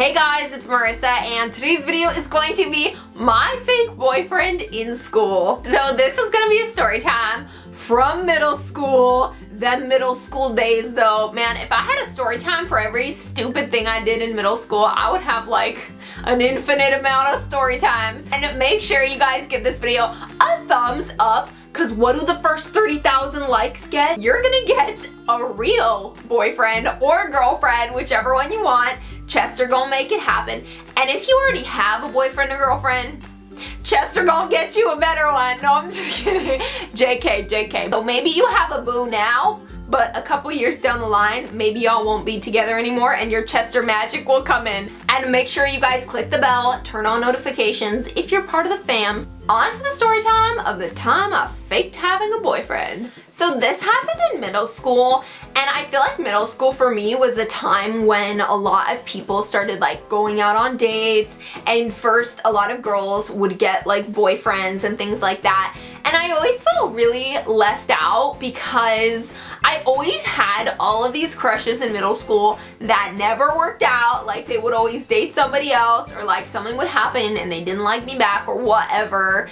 Hey guys, it's Marissa and today's video is going to be my fake boyfriend in school. So this is gonna be a story time from middle school. Them middle school days though, man, if I had a story time for every stupid thing I did in middle school, I would have like an infinite amount of story times. And make sure you guys give this video a thumbs up, because what do the first 30,000 likes get? You're gonna get a real boyfriend or girlfriend, whichever one you want. Chester gonna make it happen. And if you already have a boyfriend or girlfriend, Chester gonna get you a better one. No, I'm just kidding. JK. So maybe you have a boo now, but a couple years down the line, maybe y'all won't be together anymore and your Chester magic will come in. And make sure you guys click the bell, turn on notifications if you're part of the fam. On to the story time of the time I faked having a boyfriend. So this happened in middle school, and I feel like middle school for me was the time when a lot of people started like going out on dates, and first a lot of girls would get like boyfriends and things like that. And I always felt really left out because I always had all of these crushes in middle school that never worked out. Like they would always date somebody else, or like something would happen and they didn't like me back or whatever.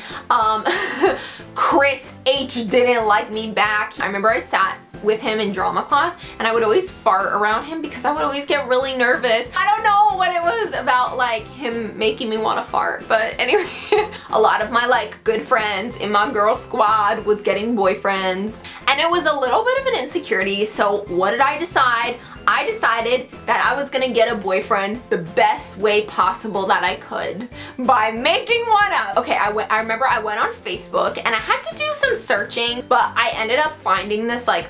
Chris H didn't like me back. I remember I sat with him in drama class and I would always fart around him because I would always get really nervous. I don't know what it was about like him making me want to fart, but anyway. A lot of my like good friends in my girl squad was getting boyfriends, and it was a little bit of an insecurity. So what did I decide? I decided that I was gonna get a boyfriend the best way possible that I could by making one up. Okay, I remember I went on Facebook and I had to do some searching, but I ended up finding this like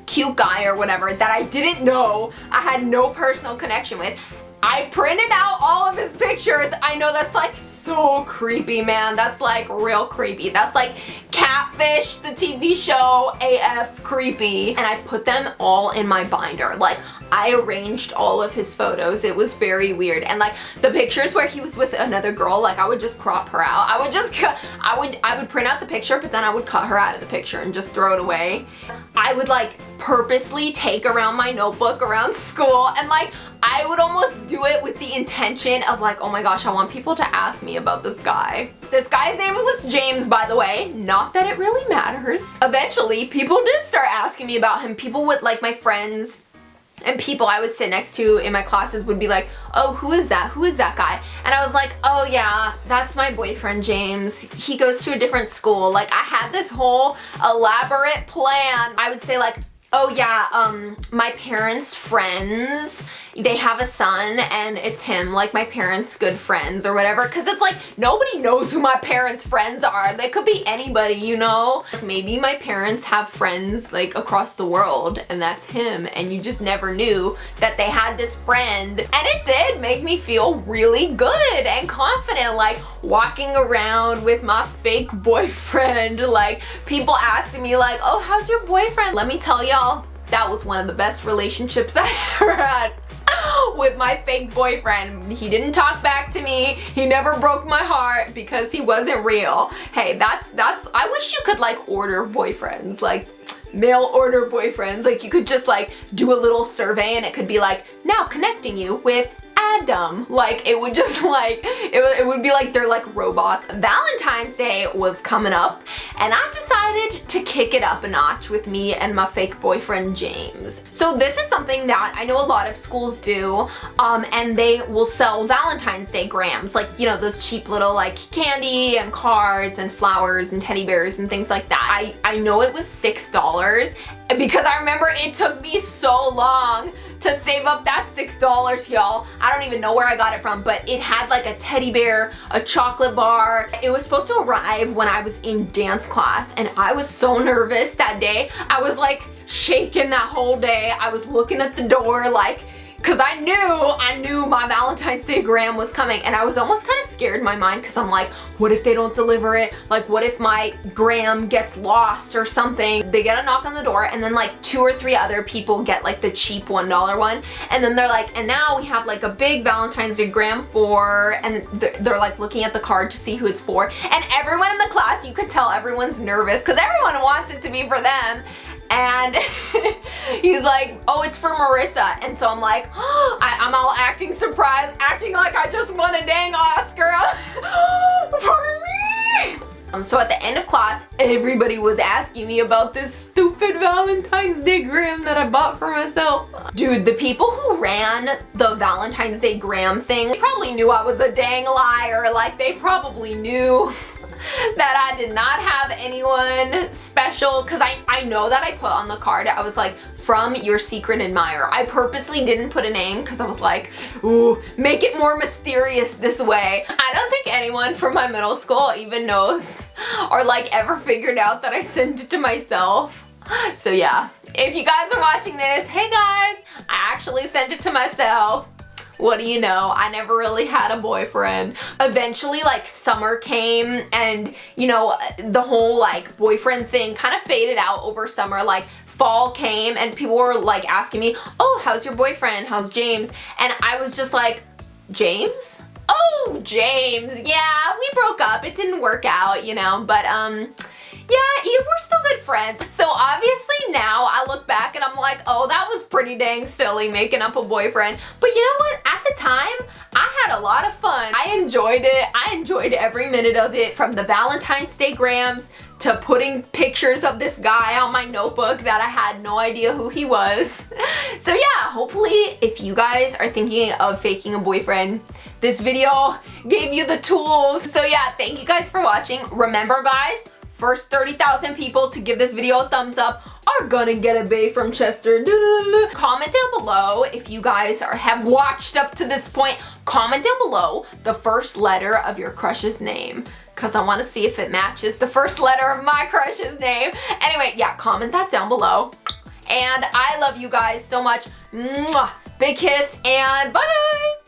cute guy or whatever that I didn't know, I had no personal connection with. I printed out all of his pictures. I know that's like so creepy, man. That's like real creepy. That's like Catfish, the TV show, AF creepy. And I put them all in my binder. Like I arranged all of his photos. It was very weird. And like the pictures where he was with another girl, like I would just crop her out. I would print out the picture, but then I would cut her out of the picture and just throw it away. I would like purposely take around my notebook around school, and like I would almost do it with the intention of like, oh my gosh, I want people to ask me about this guy. This guy's name was James, by the way. Not that it really matters. Eventually, people did start asking me about him. People would, like my friends and people I would sit next to in my classes would be like, oh, who is that? Who is that guy? And I was like, oh yeah, that's my boyfriend, James. He goes to a different school. Like I had this whole elaborate plan. I would say like, oh yeah, my parents' friends, they have a son and it's him, like my parents' good friends or whatever. Cause it's like, nobody knows who my parents' friends are. They could be anybody, you know? Maybe my parents have friends like across the world and that's him, and you just never knew that they had this friend. And it did make me feel really good and confident, like walking around with my fake boyfriend. Like people asking me like, oh, how's your boyfriend? Let me tell y'all, that was one of the best relationships I ever had with my fake boyfriend. He didn't talk back to me. He never broke my heart because he wasn't real. Hey, that's I wish you could like order boyfriends, like mail order boyfriends. Like you could just like do a little survey and it could be like, now connecting you with Adam. Like it would just like, it would be like they're like robots. Valentine's Day was coming up and I decided to kick it up a notch with me and my fake boyfriend James. So this is something that I know a lot of schools do, and they will sell Valentine's Day grams, like, you know, those cheap little like candy and cards and flowers and teddy bears and things like that. I know it was $6 because I remember it took me so long to save up that $6, y'all. I don't even know where I got it from, but it had like a teddy bear, a chocolate bar. It was supposed to arrive when I was in dance class, and I was so nervous that day. I was like shaking that whole day. I was looking at the door like, because I knew my Valentine's Day gram was coming, and I was almost kind of scared in my mind because I'm like, what if they don't deliver it? Like, what if my gram gets lost or something? They get a knock on the door, and then like 2 or 3 other people get like the cheap $1 one, and then they're like, and now we have like a big Valentine's Day gram for, and they're like looking at the card to see who it's for, and everyone in the class, you could tell everyone's nervous because everyone wants it to be for them. and he's like, oh, it's for Marissa. And so I'm like, oh, I'm all acting surprised, acting like I just won a dang Oscar. For me. So at the end of class, everybody was asking me about this stupid Valentine's Day gram that I bought for myself. Dude, the people who ran the Valentine's Day gram thing, they probably knew I was a dang liar. Like, they probably knew that I did not have anyone special, because I know that I put on the card, I was like, from your secret admirer. I purposely didn't put a name because I was like, ooh, make it more mysterious this way. I don't think anyone from my middle school even knows or like ever figured out that I sent it to myself. So yeah, if you guys are watching this, hey guys, I actually sent it to myself. What do you know? I never really had a boyfriend. Eventually, like, summer came and, you know, the whole, like, boyfriend thing kind of faded out over summer. Like, fall came and people were, like, asking me, oh, how's your boyfriend? How's James? And I was just like, James? Oh, James. Yeah, we broke up. It didn't work out, you know, but, yeah, we're still good friends. So obviously now I look back and I'm like, oh, that was pretty dang silly making up a boyfriend. But you know what? At the time, I had a lot of fun. I enjoyed it. I enjoyed every minute of it, from the Valentine's Day grams to putting pictures of this guy on my notebook that I had no idea who he was. So yeah, hopefully if you guys are thinking of faking a boyfriend, this video gave you the tools. So yeah, thank you guys for watching. Remember guys, first 30,000 people to give this video a thumbs up are gonna get a bae from Chester. Comment down below if you guys have watched up to this point. Comment down below the first letter of your crush's name, because I want to see if it matches the first letter of my crush's name. Anyway, yeah, comment that down below. And I love you guys so much. Mwah. Big kiss and bye guys!